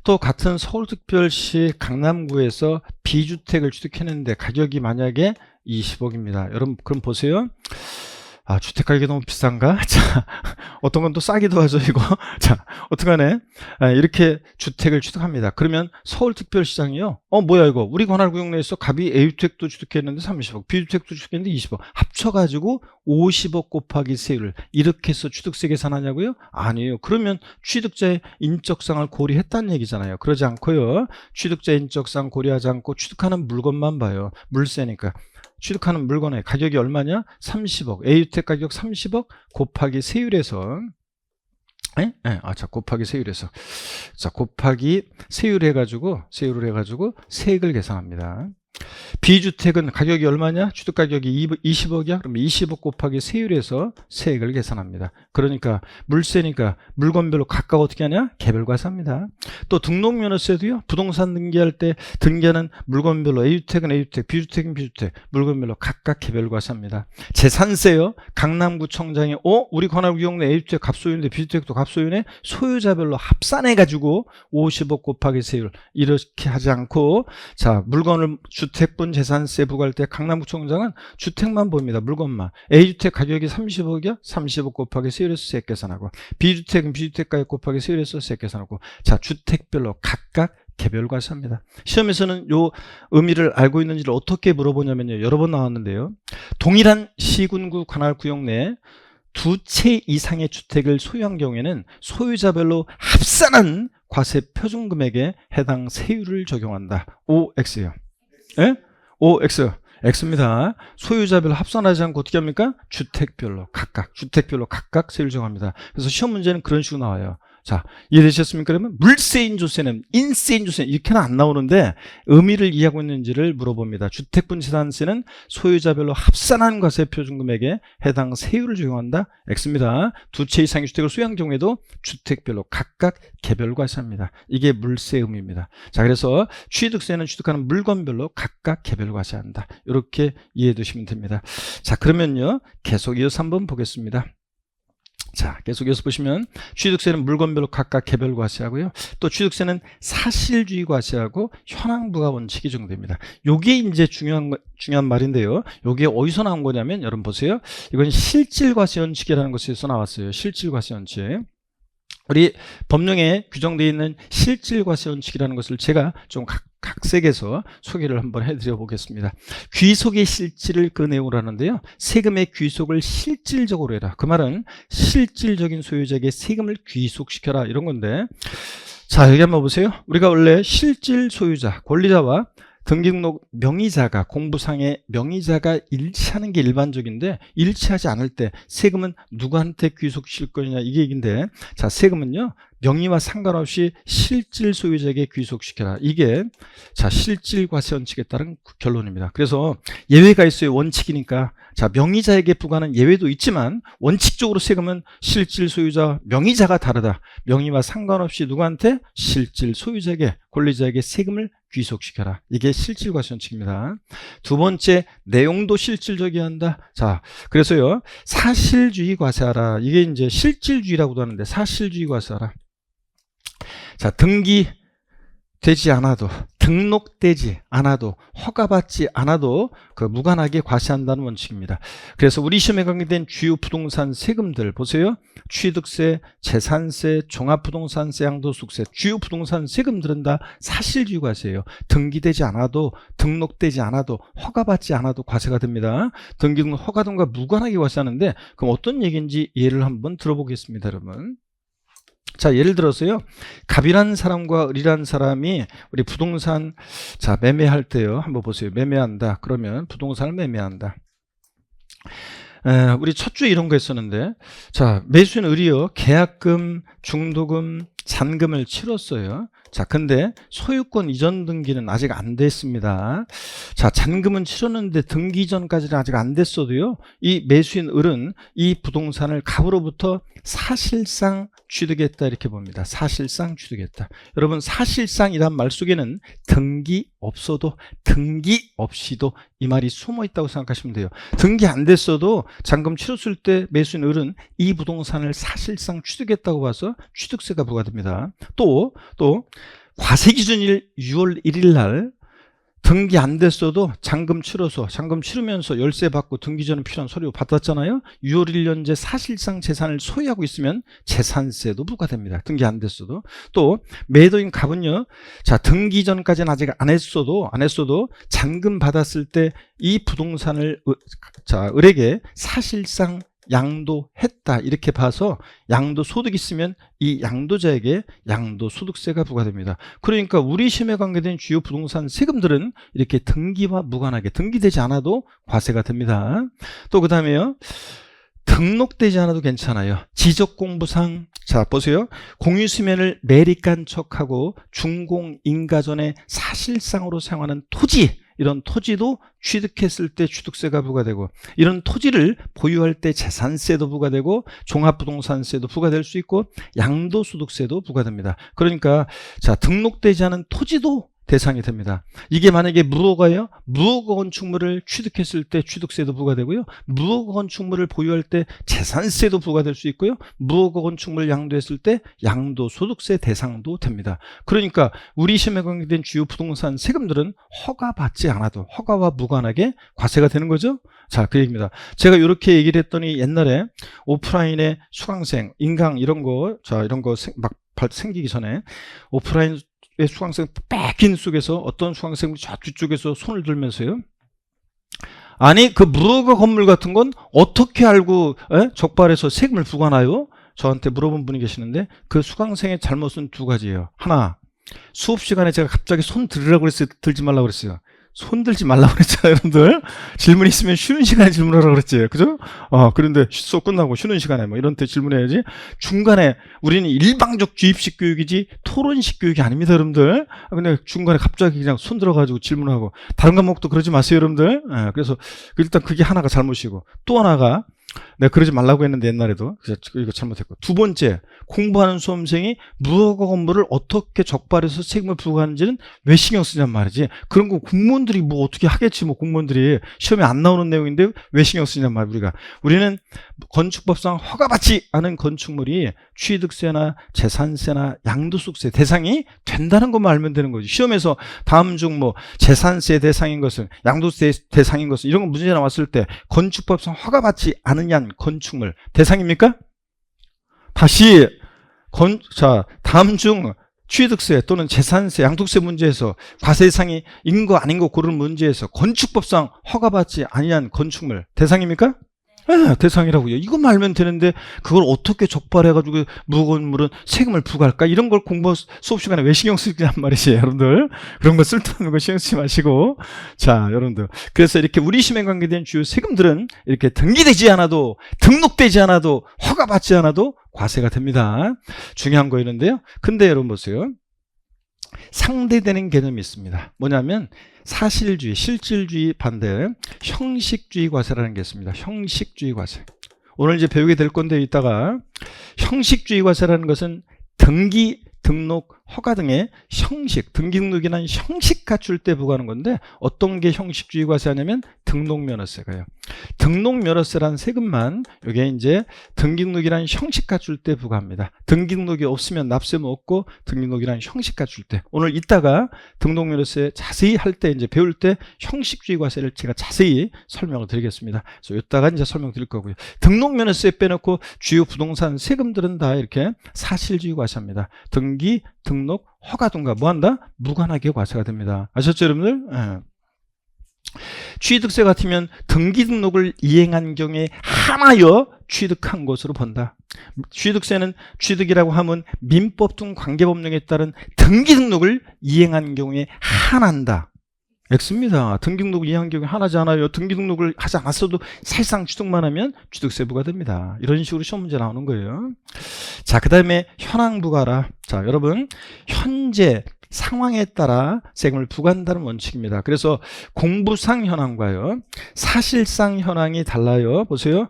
또 같은 서울특별시 강남구에서 B주택을 취득했는데 가격이 만약에 20억입니다. 여러분 그럼 보세요. 주택 가격이 너무 비싼가? 자, 어떤 건 또 싸기도 하죠, 이거. 자, 어떡하네? 이렇게 주택을 취득합니다. 그러면 서울특별시장이요. 뭐야, 이거. 우리 관할구역 내에서 갑이 A주택도 취득했는데 30억, B주택도 취득했는데 20억. 합쳐가지고 50억 곱하기 세율을 이렇게 해서 취득세 계산하냐고요? 아니에요. 그러면 취득자의 인적사항을 고려했다는 얘기잖아요. 그러지 않고요. 취득자의 인적사항 고려하지 않고 취득하는 물건만 봐요. 물세니까. 취득하는 물건의 가격이 얼마냐? 30억. A주택 가격 30억 곱하기 세율에서 곱하기 세율에서 곱하기 세율을 해가지고 세액을 계산합니다. B주택은 가격이 얼마냐? 취득 가격이 20억이야? 그러면 20억 곱하기 세율에서 세액을 계산합니다. 그러니까 물세니까 물건별로 각각 어떻게 하냐? 개별 과세합니다. 또 등록면허세도요. 부동산 등기할 때 등기하는 물건별로 A주택은 A주택, B주택은 B주택 물건별로 각각 개별 과세합니다. 재산세요. 강남구청장이 우리 관할구역 내 A주택 갑소유인데 B주택도 갑소유네. 소유자별로 합산해가지고 50억 곱하기 세율 이렇게 하지 않고 자 물건을 주택분 재산세 부과할 때 강남구청장은 주택만 봅니다. 물건만. A주택 가격이 30억이야? 30억 곱하기 세율에서 세액 계산하고 B주택은 B주택 가격 곱하기 세율에서 세액 계산하고 자 주택별로 각각 개별 과세합니다. 시험에서는 요 의미를 알고 있는지를 어떻게 물어보냐면요. 여러 번 나왔는데요. 동일한 시군구 관할구역 내 두 채 이상의 주택을 소유한 경우에는 소유자별로 합산한 과세 표준금액에 해당 세율을 적용한다. OX예요. 예? OX. X입니다. 소유자별로 합산하지 않고 어떻게 합니까? 주택별로 각각 세율 정합니다. 그래서 시험 문제는 그런 식으로 나와요. 자, 이해되셨습니까? 그러면 물세인조세는 인세인조세는 이렇게는 안 나오는데 의미를 이해하고 있는지를 물어봅니다. 주택분 재산세는 소유자별로 합산한 과세 표준금액에 해당 세율을 적용한다. X입니다. 두 채 이상의 주택을 소유한 경우에도 주택별로 각각 개별 과세합니다. 이게 물세 의미입니다. 자, 그래서 취득세는 취득하는 물건별로 각각 개별 과세한다. 이렇게 이해해 두시면 됩니다. 자, 그러면요. 계속 이어서 한번 보겠습니다. 자, 계속 이어서 보시면 취득세는 물건별로 각각 개별 과세하고요. 또 취득세는 사실주의 과세하고 현황부가 원칙이 적용됩니다. 요게 이제 중요한 말인데요. 요게 어디서 나온 거냐면 여러분 보세요. 이건 실질과세 원칙이라는 것에서 나왔어요. 실질과세 원칙. 우리 법령에 규정되어 있는 실질과세 원칙이라는 것을 제가 좀 각색해서 소개를 한번 해드려 보겠습니다. 귀속의 실질을 그 내용으로 하는데요. 세금의 귀속을 실질적으로 해라. 그 말은 실질적인 소유자에게 세금을 귀속시켜라 이런 건데 자 여기 한번 보세요. 우리가 원래 실질 소유자, 권리자와 등기등록 명의자가 공부상의 명의자가 일치하는 게 일반적인데 일치하지 않을 때 세금은 누구한테 귀속시킬 거냐 이게 얘기인데 자 세금은요 명의와 상관없이 실질 소유자에게 귀속시켜라. 이게 자 실질과세 원칙에 따른 결론입니다. 그래서 예외가 있어요. 원칙이니까. 자 명의자에게 부과하는 예외도 있지만 원칙적으로 세금은 실질 소유자 명의자가 다르다. 명의와 상관없이 누구한테? 실질 소유자에게 권리자에게 세금을 귀속시켜라. 이게 실질과세 원칙입니다. 두 번째 내용도 실질적이어야 한다. 자 그래서요 사실주의 과세하라. 이게 이제 실질주의라고도 하는데 사실주의 과세하라. 자 등기되지 않아도 등록되지 않아도 허가받지 않아도 그 무관하게 과세한다는 원칙입니다. 그래서 우리 시험에 관계된 주요 부동산 세금들 보세요. 취득세, 재산세, 종합부동산세, 양도소득세 주요 부동산 세금들은 다 사실주의 과세예요. 등기되지 않아도 등록되지 않아도 허가받지 않아도 과세가 됩니다. 등기 등록 허가 등과 무관하게 과세하는데 그럼 어떤 얘기인지 예를 한번 들어보겠습니다. 여러분 자 예를 들어서요 갑이라는 사람과 을이라는 사람이 우리 부동산 자 매매할 때요 한번 보세요. 매매한다 그러면 부동산을 매매한다. 우리 첫 주에 이런 거 했었는데 자 매수인 을이요 계약금 중도금 잔금을 치렀어요. 자 근데 소유권 이전 등기는 아직 안 됐습니다. 자 잔금은 치렀는데 등기 이전까지는 아직 안 됐어도요 이 매수인 을은 이 부동산을 갑으로부터 사실상 취득했다 이렇게 봅니다. 사실상 취득했다. 여러분 사실상이란 말 속에는 등기 없어도 등기 없이도 이 말이 숨어 있다고 생각하시면 돼요. 등기 안 됐어도 잔금 치렀을 때 매수인 을은 이 부동산을 사실상 취득했다고 봐서 취득세가 부과됩니다. 또 과세 기준일 6월 1일 날 등기 안 됐어도 잔금 치르면서 열세 받고 등기 전에 필요한 서류 받았잖아요. 6월 1년제 사실상 재산을 소유하고 있으면 재산세도 부과됩니다. 등기 안 됐어도. 또 매도인 갑은요. 자 등기 전까지는 아직 안 했어도 잔금 받았을 때 이 부동산을 자 을에게 사실상 양도했다 이렇게 봐서 양도소득이 있으면 이 양도자에게 양도소득세가 부과됩니다. 그러니까 우리 시험에 관계된 주요 부동산 세금들은 이렇게 등기와 무관하게 등기되지 않아도 과세가 됩니다. 또 그 다음에요 등록되지 않아도 괜찮아요. 지적공부상 자 보세요. 공유수면을 매립한 척하고 준공인가전에 사실상으로 사용하는 토지 이런 토지도 취득했을 때 취득세가 부과되고 이런 토지를 보유할 때 재산세도 부과되고 종합부동산세도 부과될 수 있고 양도소득세도 부과됩니다. 그러니까 자 등록되지 않은 토지도 대상이 됩니다. 이게 만약에 무허가예요? 무허가 건축물을 취득했을 때 취득세도 부과되고요. 무허가 건축물을 보유할 때 재산세도 부과될 수 있고요. 무허가 건축물을 양도했을 때 양도소득세 대상도 됩니다. 그러니까 우리 시험에 관계된 주요 부동산 세금들은 허가받지 않아도 허가와 무관하게 과세가 되는 거죠. 자, 그 얘기입니다. 제가 이렇게 얘기를 했더니 옛날에 오프라인에 수강생, 인강 이런 거 막 생기기 전에 오프라인 수강생 빽긴 속에서 어떤 수강생이 좌측쪽에서 손을 들면서요. 아니 그 무허가 건물 같은 건 어떻게 알고 적발해서 세금을 부과하나요? 저한테 물어본 분이 계시는데 그 수강생의 잘못은 두 가지예요. 하나 수업 시간에 제가 갑자기 손 들으라고 그랬어요. 들지 말라고 그랬어요. 손 들지 말라고 그랬잖아요, 여러분들. 질문 있으면 쉬는 시간에 질문하라고 그랬지. 그죠? 그런데 수업 끝나고 쉬는 시간에 뭐 이런 때 질문해야지. 중간에 우리는 일방적 주입식 교육이지 토론식 교육이 아닙니다, 여러분들. 근데 중간에 갑자기 그냥 손 들어가지고 질문하고 다른 과목도 그러지 마세요, 여러분들. 그래서 일단 그게 하나가 잘못이고 또 하나가 내가 그러지 말라고 했는데 옛날에도 이거 잘못했고 두 번째 공부하는 수험생이 무허가 건물을 어떻게 적발해서 세금을 부과하는지는 왜 신경 쓰냔 말이지. 그런 거 공무원들이 뭐 어떻게 하겠지. 뭐 공무원들이 시험에 안 나오는 내용인데 왜 신경 쓰냔 말이야. 우리는 건축법상 허가받지 않은 건축물이 취득세나 재산세나 양도소득세 대상이 된다는 것만 알면 되는 거지. 시험에서 다음 중 뭐 재산세 대상인 것은 양도세 대상인 것은 이런 거 문제 나왔을 때 건축법상 허가받지 않으냐 건축물 대상입니까? 다시 자 다음 중 취득세 또는 재산세, 양도세 문제에서 과세 대상이 인 거 아닌 거 고르는 문제에서 건축법상 허가받지 아니한 건축물 대상입니까? 예, 대상이라고요. 이거 알면 되는데 그걸 어떻게 적발해가지고 무거운 물은 세금을 부과할까? 이런 걸 공부 수업 시간에 왜 신경 쓰냐 말이지, 여러분들. 그런 거 쓸데없는 거 신경 쓰지 마시고. 자, 여러분들. 그래서 이렇게 우리 시민에 관계된 주요 세금들은 이렇게 등기되지 않아도, 등록되지 않아도, 허가받지 않아도 과세가 됩니다. 중요한 거였는데요. 근데 여러분 보세요. 상대되는 개념이 있습니다. 뭐냐면 사실주의, 실질주의 반대 형식주의 과세라는 게 있습니다. 형식주의 과세. 오늘 이제 배우게 될 건데 이따가 형식주의 과세라는 것은 등기, 등록, 허가 등의 형식, 등기 등록이나 형식 갖출 때 부과하는 건데 어떤 게 형식주의 과세하냐면 등록면허세가요. 등록면허세라는 세금만 이게 이제 등기 등록이라는 형식 갖출 때 부과합니다. 등기 등록이 없으면 납세는 없고 등기 등록이라는 형식 갖출 때 오늘 이따가 등록면허세 자세히 할 때 이제 배울 때 형식주의 과세를 제가 자세히 설명을 드리겠습니다. 그래서 이따가 이제 설명드릴 거고요. 등록면허세 빼놓고 주요 부동산 세금들은 다 이렇게 사실주의 과세합니다. 등기, 등록, 허가 등과 뭐한다? 무관하게 과세가 됩니다. 아셨죠 여러분들? 예. 취득세 같으면 등기 등록을 이행한 경우에 하나여 취득한 것으로 본다. 취득세는 취득이라고 하면 민법 등 관계법령에 따른 등기 등록을 이행한 경우에 하나한다. X입니다. 등기 등록을 이행한 경우에 하나지 않아요. 등기 등록을 하지 않았어도 사실상 취득만 하면 취득세 부과됩니다. 이런 식으로 시험 문제 나오는 거예요. 자, 그 다음에 현황 부과라. 자, 여러분 현재 상황에 따라 세금을 부과한다는 원칙입니다. 그래서 공부상 현황과요 사실상 현황이 달라요. 보세요.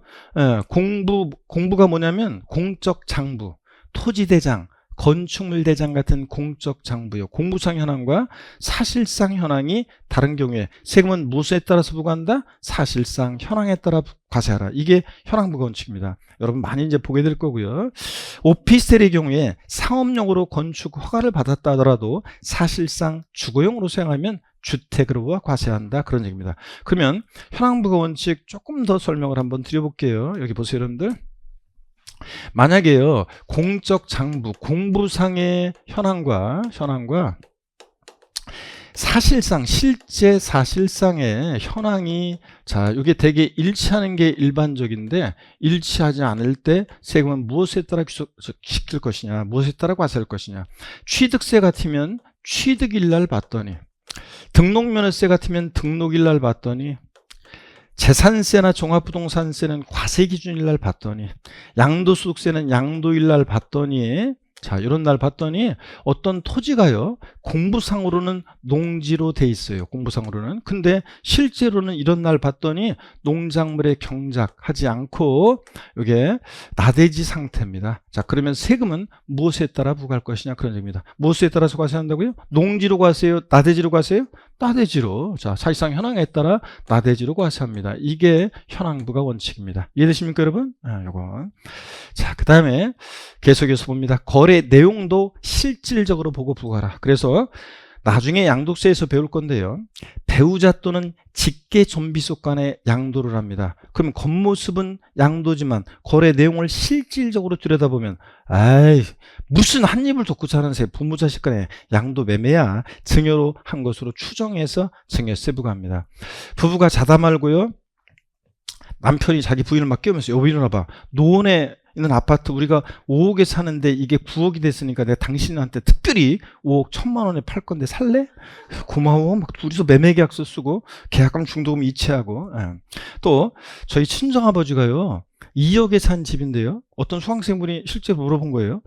공부가 뭐냐면 공적 장부, 토지대장, 건축물 대장 같은 공적 장부요. 공부상 현황과 사실상 현황이 다른 경우에 세금은 무엇에 따라서 부과한다? 사실상 현황에 따라 과세하라. 이게 현황 부과 원칙입니다. 여러분 많이 이제 보게 될 거고요. 오피스텔의 경우에 상업용으로 건축 허가를 받았다 하더라도 사실상 주거용으로 사용하면 주택으로 과세한다. 그런 얘기입니다. 그러면 현황 부과 원칙 조금 더 설명을 한번 드려볼게요. 여기 보세요, 여러분들. 만약에요 공적 장부 공부상의 현황과 사실상 실제 사실상의 현황이 자 이게 되게 일치하는 게 일반적인데 일치하지 않을 때 세금은 무엇에 따라 시킬 것이냐 무엇에 따라 과세할 것이냐 취득세 같으면 취득일날 받더니 등록면허세 같으면 등록일날 받더니 재산세나 종합부동산세는 과세기준일날 받더니 양도소득세는 양도일날 받더니 자 이런 날 봤더니 어떤 토지가요 공부상으로는 농지로 돼 있어요. 공부상으로는. 근데 실제로는 이런 날 봤더니 농작물에 경작하지 않고 이게 나대지 상태입니다. 자 그러면 세금은 무엇에 따라 부과할 것이냐 그런 얘기입니다. 무엇에 따라서 과세한다고요? 농지로 과세요? 나대지로 과세요? 나대지로. 자 사실상 현황에 따라 나대지로 과세합니다. 이게 현황부과 원칙입니다. 이해되십니까 여러분? 요거. 자 그 다음에 계속해서 봅니다. 거래 내용도 실질적으로 보고 부과하라. 그래서 나중에 양도세에서 배울 건데요. 배우자 또는 직계 존비속 간에 양도를 합니다. 그럼 겉모습은 양도지만 거래 내용을 실질적으로 들여다보면 아이 무슨 한 입을 돕고 사는 새 부모 자식 간에 양도 매매야 증여로 한 것으로 추정해서 증여세 부과합니다. 부부가 자다 말고요. 남편이 자기 부인을 막 깨우면서 여보 일어나봐. 노원에 있는 아파트 우리가 5억에 사는데 이게 9억이 됐으니까 내가 당신한테 특별히 5억 1,000만 원에 팔 건데 살래? 고마워. 막 둘이서 매매 계약서 쓰고 계약금 중도금 이체하고. 또 저희 친정아버지가요 2억에 산 집인데요. 어떤 수강생분이 실제로 물어본 거예요.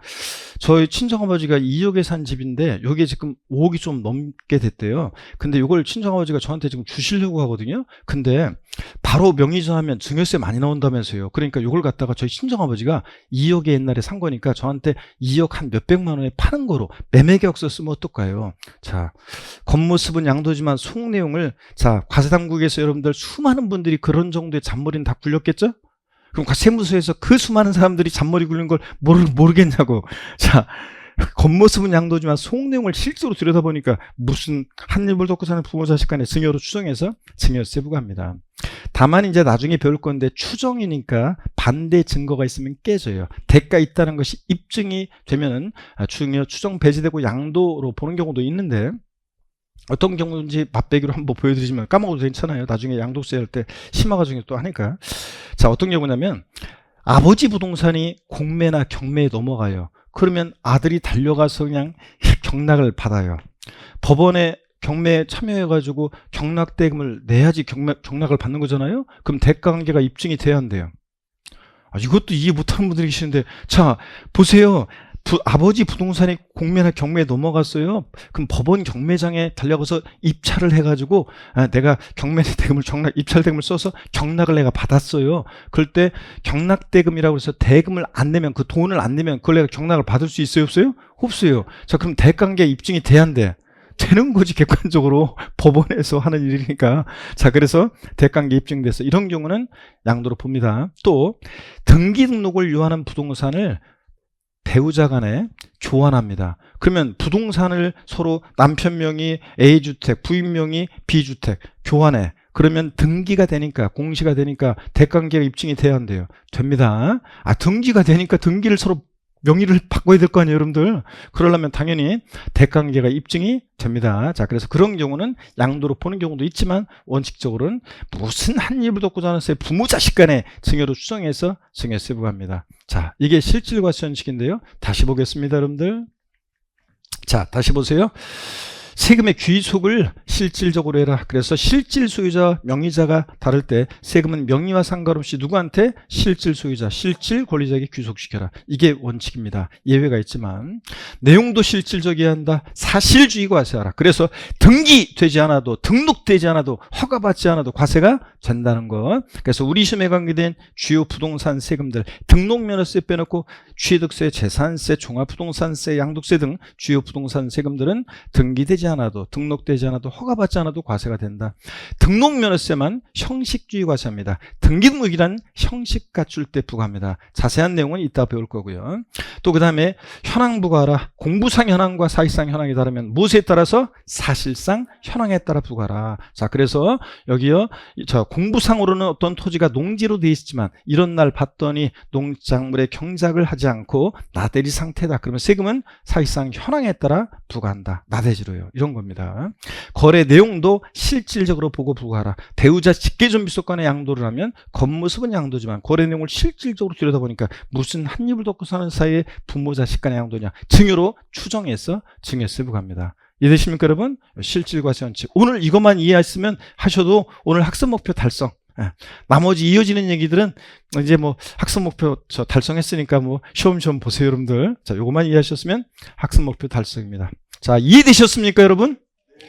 저희 친정아버지가 2억에 산 집인데 여기에 지금 5억이 좀 넘게 됐대요. 근데 이걸 친정아버지가 저한테 지금 주시려고 하거든요. 근데 바로 명의전하면 증여세 많이 나온다면서요. 그러니까 이걸 갖다가 저희 친정아버지가 2억에 옛날에 산 거니까 저한테 2억 한 몇백만 원에 파는 거로 매매계약서 쓰면 어떨까요? 자, 겉모습은 양도지만 속 내용을 자 과세당국에서 여러분들 수많은 분들이 그런 정도의 잔머리는 다 굴렸겠죠? 그럼 세무서에서 그 수많은 사람들이 잔머리 굴린 걸 모르겠냐고. 자, 겉모습은 양도지만 속 내용을 실제로 들여다보니까 무슨 한 입을 덮고 사는 부모 자식 간에 증여로 추정해서 증여세 부과합니다. 다만 이제 나중에 배울 건데 추정이니까 반대 증거가 있으면 깨져요. 대가 있다는 것이 입증이 되면은 증여 추정 배제되고 양도로 보는 경우도 있는데 어떤 경우인지 맛배기로 한번 보여드리지만 까먹어도 괜찮아요. 나중에 양도세 할 때 심화가 중에 또 하니까. 자, 어떤 경우냐면 아버지 부동산이 공매나 경매에 넘어가요. 그러면 아들이 달려가서 그냥 경락을 받아요. 법원에 경매에 참여해가지고 경락대금을 내야지 경락을 받는 거잖아요. 그럼 대가관계가 입증이 돼야 한대요. 이것도 이해 못하는 분들이 계시는데, 자 보세요. 아버지 부동산이 공매나 경매에 넘어갔어요. 그럼 법원 경매장에 달려가서 입찰을 해가지고 내가 경매대금을 입찰대금을 써서 경락을 내가 받았어요. 그럴 때 경락대금이라고 해서 대금을 안 내면, 그 돈을 안 내면 그걸 내가 경락을 받을 수 있어요, 없어요? 없어요. 자, 그럼 대가관계 입증이 돼야 한대. 되는 거지, 객관적으로. 법원에서 하는 일이니까. 자, 그래서 대가관계 입증돼서 이런 경우는 양도로 봅니다. 또 등기 등록을 요하는 부동산을 배우자 간에 교환합니다. 그러면 부동산을 서로 남편 명의 A주택, 부인 명의 B주택 교환해. 그러면 등기가 되니까, 공시가 되니까 대가관계가 입증이 돼야 한대요. 됩니다. 등기가 되니까 등기를 서로 명의를 바꿔야 될 거 아니에요, 여러분들. 그러려면 당연히 대가관계가 입증이 됩니다. 자, 그래서 그런 경우는 양도로 보는 경우도 있지만 원칙적으로는 무슨 한 입을 덮고 자는세 부모 자식 간에 증여로 추정해서 증여세 부과합니다. 자, 이게 실질과세원칙인데요. 다시 보겠습니다, 여러분들. 자, 다시 보세요. 세금의 귀속을 실질적으로 해라. 그래서 실질 소유자, 명의자가 다를 때 세금은 명의와 상관없이 누구한테? 실질 소유자, 실질 권리자에게 귀속시켜라. 이게 원칙입니다. 예외가 있지만 내용도 실질적이어야 한다. 사실주의 과세하라. 그래서 등기되지 않아도, 등록되지 않아도, 허가받지 않아도 과세가 된다는 것. 그래서 우리 시험에 관계된 주요 부동산 세금들, 등록면허세 빼놓고 취득세, 재산세, 종합부동산세, 양도세 등 주요 부동산 세금들은 등기되지 않아도, 등록되지 않아도, 허가받지 않아도 과세가 된다. 등록면허세만 형식주의 과세합니다. 등기등록이란 형식 갖출 때 부과합니다. 자세한 내용은 이따 배울 거고요. 또 그 다음에 현황 부과하라. 공부상 현황과 사실상 현황이 다르면 무엇에 따라서? 사실상 현황에 따라 부과하라. 자, 그래서 여기요, 공부상으로는 어떤 토지가 농지로 되어 있지만 이런 날 봤더니 농작물의 경작을 하지 않고 나대지 상태다. 그러면 세금은 사실상 현황에 따라 부과한다. 나대지로요. 이런 겁니다. 거래 내용도 실질적으로 보고 부과하라. 배우자 직계존비속간의 양도를 하면 겉모습은 양도지만 거래 내용을 실질적으로 들여다보니까 무슨 한 입을 덮고 사는 사이에 부모 자식 간의 양도냐. 증여로 추정해서 증여세 부과합니다. 이해되십니까, 여러분? 실질과세원칙. 오늘 이것만 이해하시면 하셔도 오늘 학습 목표 달성. 나머지 이어지는 얘기들은 이제 뭐 학습 목표 달성했으니까 뭐 시험시험 보세요, 여러분들. 자, 요것만 이해하셨으면 학습 목표 달성입니다. 자, 이해되셨습니까, 여러분?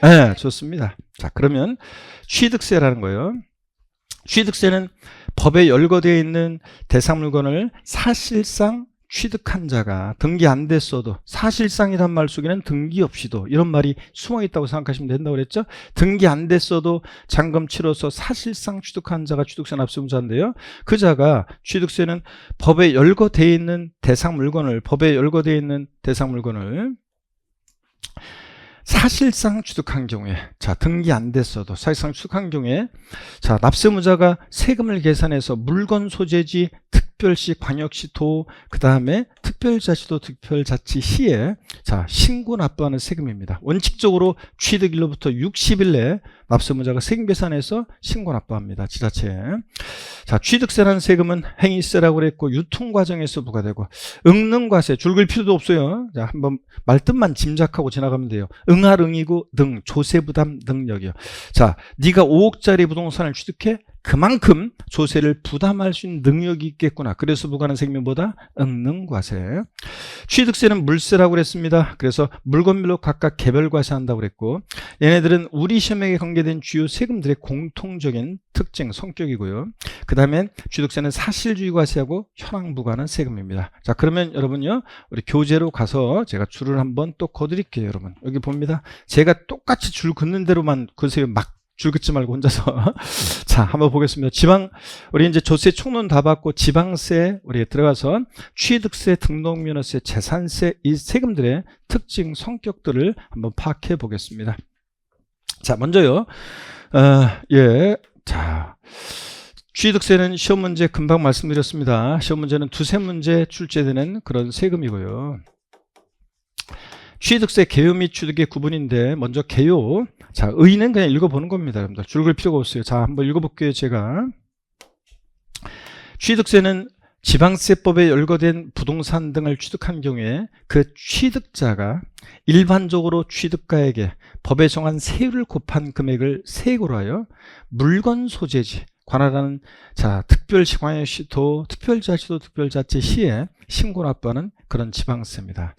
네, 좋습니다. 자, 그러면 취득세라는 거예요. 취득세는 법에 열거되어 있는 대상 물건을 사실상 취득한 자가 등기 안 됐어도, 사실상이란 말 속에는 등기 없이도 이런 말이 숨어 있다고 생각하시면 된다고 그랬죠. 등기 안 됐어도 잔금 치러서 사실상 취득한 자가 취득세 납세의무자인데요. 그 자가 취득세는 법에 열거되어 있는 대상 물건을, 사실상 취득한 경우에, 자, 등기 안 됐어도 사실상 취득한 경우에, 자, 납세의무자가 세금을 계산해서 물건 소재지, 특별시, 광역시, 도, 그 다음에 특별자치도, 특별자치시에, 자, 신고 납부하는 세금입니다. 원칙적으로 취득일로부터 60일 내에 납세의무자가 세금 계산해서 신고 납부합니다. 지자체에. 자, 취득세라는 세금은 행위세라고 그랬고 유통 과정에서 부과되고, 응능과세 줄글 필요도 없어요. 자, 한번 말뜻만 짐작하고 지나가면 돼요. 응할 응이고 능, 조세부담 능력이요. 자, 네가 5억짜리 부동산을 취득해? 그만큼 조세를 부담할 수 있는 능력이 있겠구나. 그래서 부과하는 세금이 뭐다? 응능과세. 취득세는 물세라고 그랬습니다. 그래서 물건별로 각각 개별과세한다고 그랬고, 얘네들은 우리 시험에 관계된 주요 세금들의 공통적인 특징, 성격이고요. 그 다음에 취득세는 사실주의 과세하고 현황 부과하는 세금입니다. 자, 그러면 여러분요, 우리 교재로 가서 제가 줄을 한번 또 그어드릴게요. 여러분, 여기 봅니다. 제가 똑같이 줄 긋는 대로만 그으세요. 막 줄 긋지 말고 혼자서. 자, 한번 보겠습니다. 우리 이제 조세 총론 다 받고 지방세 우리 들어가서 취득세, 등록면허세, 재산세, 이 세금들의 특징, 성격들을 한번 파악해 보겠습니다. 자, 먼저요. 자, 취득세는 시험 문제 금방 말씀드렸습니다. 시험 문제는 두세 문제 출제되는 그런 세금이고요. 취득세 개요 및 취득의 구분인데 먼저 개요. 자, 의는 그냥 읽어보는 겁니다. 여러분들 줄글 필요가 없어요. 자, 한번 읽어볼게요. 제가 취득세는 지방세법에 열거된 부동산 등을 취득한 경우에 그 취득자가 일반적으로 취득가에게 법에 정한 세율을 곱한 금액을 세액으로 하여 물건 소재지 관할하는 자 특별시광역시도 특별자치도 특별자치시에 신고 납부하는 그런 지방세입니다.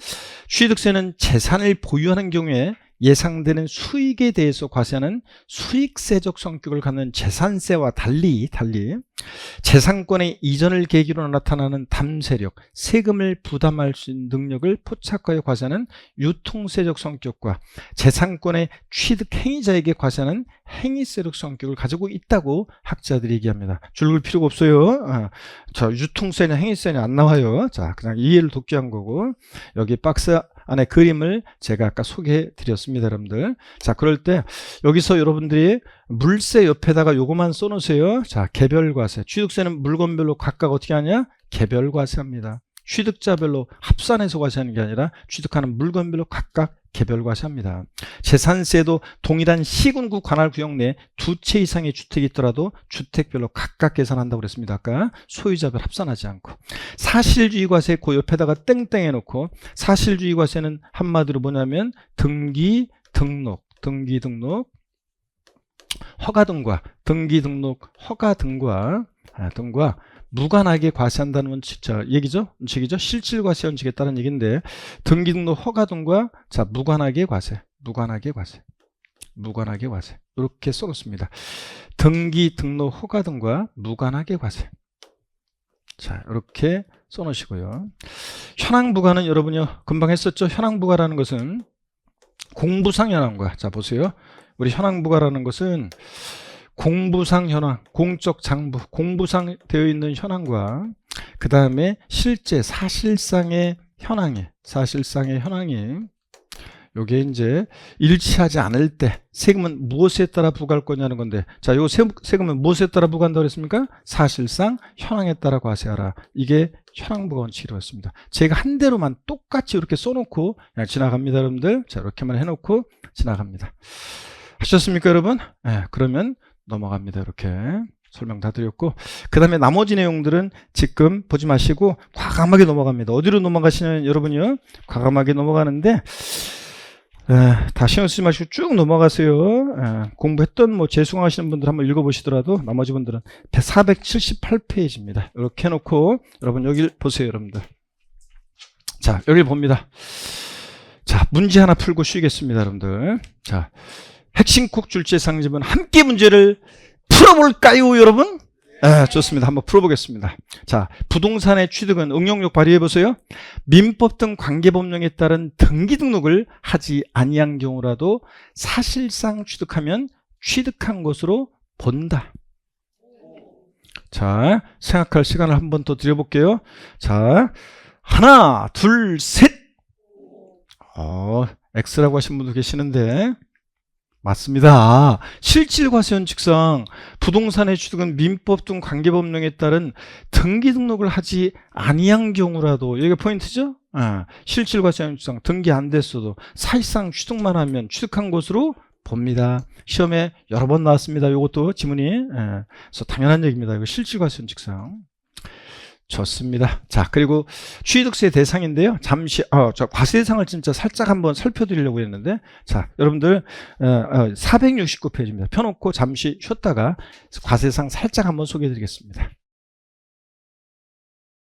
취득세는 재산을 보유하는 경우에 예상되는 수익에 대해서 과세하는 수익세적 성격을 갖는 재산세와 달리 재산권의 이전을 계기로 나타나는 담세력, 세금을 부담할 수 있는 능력을 포착하여 과세하는 유통세적 성격과 재산권의 취득 행위자에게 과세하는 행위세적 성격을 가지고 있다고 학자들이 얘기합니다. 줄글 필요가 없어요. 저 유통세냐 행위세냐 안 나와요. 자, 그냥 이해를 돕기 위한 거고 여기 박스 안에 그림을 제가 아까 소개해 드렸습니다, 여러분들. 자, 그럴 때 여기서 여러분들이 물세 옆에다가 요거만 써놓으세요. 자, 개별과세. 취득세는 물건별로 각각 어떻게 하냐? 개별과세합니다. 취득자별로 합산해서 과세하는 게 아니라 취득하는 물건별로 각각 개별과세합니다. 재산세도 동일한 시군구 관할구역 내 두 채 이상의 주택이 있더라도 주택별로 각각 계산한다고 그랬습니다. 아까 소유자별 합산하지 않고. 사실주의과세 그 옆에다가 땡땡 해놓고 사실주의과세는 한마디로 뭐냐면 등기, 등록, 허가 등과 등기, 등록, 허가 등과 무관하게 과세한다는 원칙이죠. 실질과세 원칙에 따른 얘기인데 등기, 등록, 허가 등과 자 무관하게 과세 이렇게 써놓습니다. 등기, 등록, 허가 등과 무관하게 과세. 자, 이렇게 써놓으시고요. 현황부과는 여러분이 금방 했었죠. 현황부과라는 것은 공부상 현황과 자 보세요. 우리 현황부과라는 것은 공부상 현황, 공적 장부, 공부상 되어 있는 현황과 그 다음에 실제 사실상의 현황이 요게 이제 일치하지 않을 때 세금은 무엇에 따라 부과할 거냐는 건데 자, 요 세금은 무엇에 따라 부과한다고 그랬습니까? 사실상 현황에 따라 과세하라. 이게 현황부과 원칙이라고 했습니다. 제가 한 대로만 똑같이 이렇게 써놓고 그냥 지나갑니다, 여러분들. 자, 이렇게만 해놓고 지나갑니다. 하셨습니까, 여러분? 네, 그러면 넘어갑니다. 이렇게 설명 다 드렸고 그 다음에 나머지 내용들은 지금 보지 마시고 과감하게 넘어갑니다. 어디로 넘어가시냐면 여러분이요 과감하게 넘어가는데 다 신경 쓰지 마시고 쭉 넘어가세요. 공부했던 뭐 재수강하시는 분들 한번 읽어보시더라도 나머지 분들은 478페이지입니다. 이렇게 해놓고 여러분 여기 보세요, 여러분들. 자, 여기 봅니다. 자, 문제 하나 풀고 쉬겠습니다, 여러분들. 자, 핵심 콕 줄제상집은 함께 문제를 풀어볼까요, 여러분? 좋습니다. 한번 풀어보겠습니다. 자, 부동산의 취득은 응용력 발휘해보세요. 민법 등 관계법령에 따른 등기 등록을 하지 아니한 경우라도 사실상 취득하면 취득한 것으로 본다. 자, 생각할 시간을 한 번 더 드려볼게요. 자, 하나, 둘, 셋. X라고 하신 분도 계시는데 맞습니다. 실질과세 원칙상 부동산의 취득은 민법 등 관계법령에 따른 등기 등록을 하지 아니한 경우라도 이게 포인트죠? 실질과세 원칙상 등기 안 됐어도 사실상 취득만 하면 취득한 것으로 봅니다. 시험에 여러 번 나왔습니다. 이것도 지문이. 그래서 당연한 얘기입니다. 이거 실질과세 원칙상. 좋습니다. 자, 그리고 취득세 대상인데요. 잠시 저 과세 대상을 진짜 살짝 한번 살펴드리려고 했는데 자, 여러분들 469페이지입니다. 펴놓고 잠시 쉬었다가 과세 대상 살짝 한번 소개해 드리겠습니다.